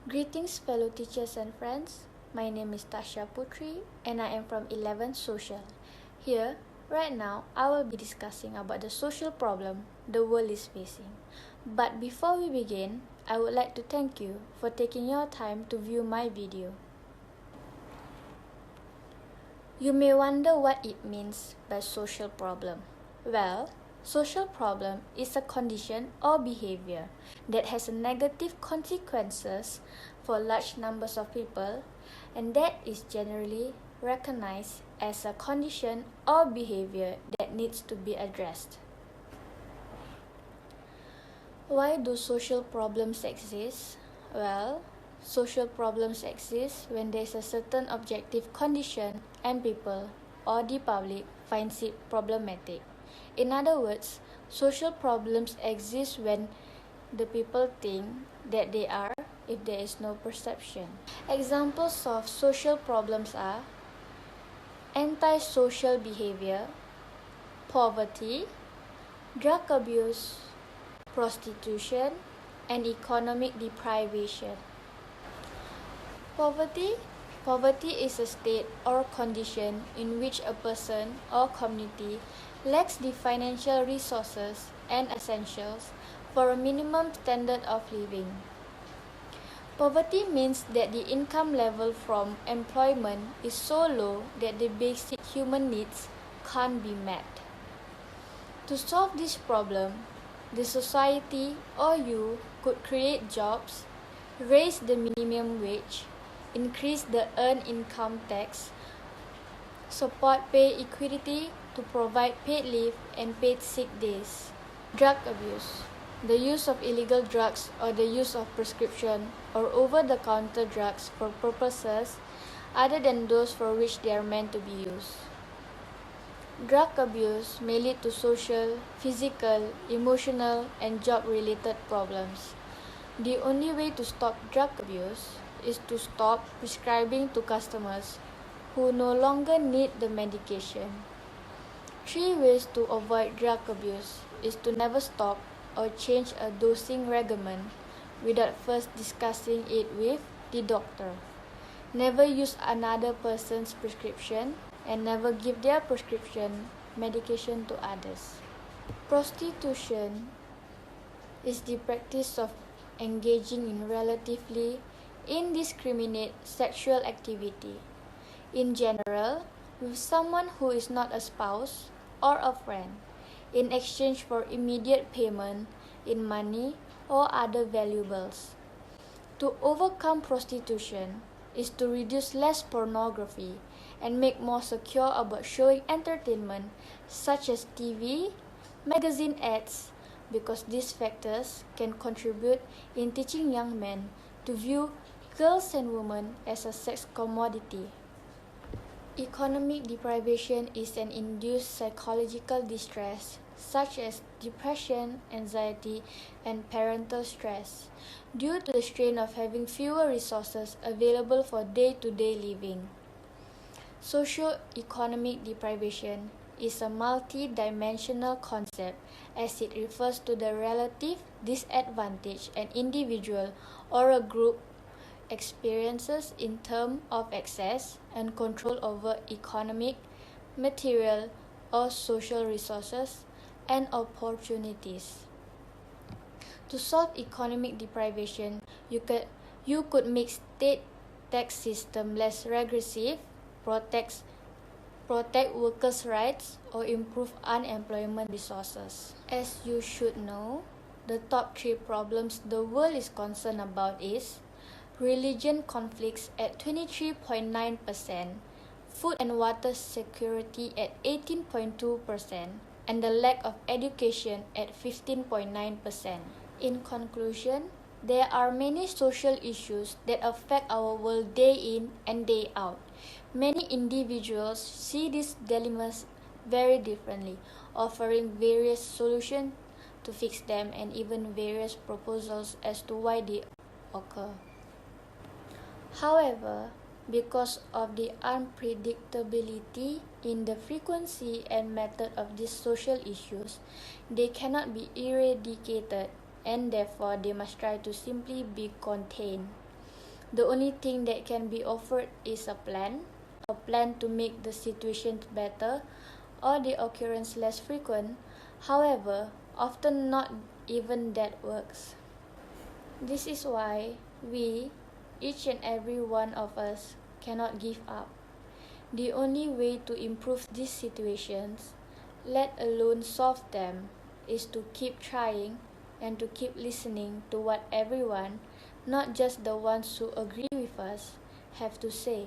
Greetings fellow teachers and friends, my name is Tasha Putri and I am from 11 Social. Here, right now, I will be discussing about the social problem the world is facing. But before we begin, I would like to thank you for taking your time to view my video. You may wonder what it means by social problem. Well, social problem is a condition or behavior that has negative consequences for large numbers of people, and that is generally recognized as a condition or behavior that needs to be addressed. Why do social problems exist? Well, social problems exist when there is a certain objective condition and people or the public finds it problematic. In other words, social problems exist when the people think that they are if there is no perception. Examples of social problems are antisocial behavior, poverty, drug abuse, prostitution, and economic deprivation. Poverty is a state or condition in which a person or community lacks the financial resources and essentials for a minimum standard of living. Poverty means that the income level from employment is so low that the basic human needs can't be met. To solve this problem, the society or you could create jobs, raise the minimum wage, increase the earned income tax, support pay equity to provide paid leave and paid sick days. Drug abuse. The use of illegal drugs or the use of prescription or over-the-counter drugs for purposes other than those for which they are meant to be used. Drug abuse may lead to social, physical, emotional, and job-related problems. The only way to stop drug abuse is to stop prescribing to customers who no longer need the medication. 3 ways to avoid drug abuse is to never stop or change a dosing regimen without first discussing it with the doctor. Never use another person's prescription and never give their prescription medication to others. Prostitution is the practice of engaging in relatively indiscriminate sexual activity, in general, with someone who is not a spouse or a friend, in exchange for immediate payment in money or other valuables. To overcome prostitution is to reduce less pornography and make more secure about showing entertainment such as TV, magazine ads, because these factors can contribute in teaching young men to view girls and women as a sex commodity. Economic deprivation is an induced psychological distress such as depression, anxiety, and parental stress due to the strain of having fewer resources available for day-to-day living. Socio-economic deprivation is a multi-dimensional concept as it refers to the relative disadvantage an individual or a group experiences in terms of access and control over economic, material, or social resources and opportunities. To solve economic deprivation, you could make state tax system less regressive, protect workers' rights, or improve unemployment resources. As you should know, the top 3 problems the world is concerned about is religion conflicts at 23.9%, food and water security at 18.2%, and the lack of education at 15.9%. In conclusion, there are many social issues that affect our world day in and day out. Many individuals see these dilemmas very differently, offering various solutions to fix them and even various proposals as to why they occur. However, because of the unpredictability in the frequency and method of these social issues, they cannot be eradicated and therefore they must try to simply be contained. The only thing that can be offered is a plan to make the situation better or the occurrence less frequent. However, often not even that works. This is why we, each and every one of us, cannot give up. The only way to improve these situations, let alone solve them, is to keep trying and to keep listening to what everyone, not just the ones who agree with us, have to say.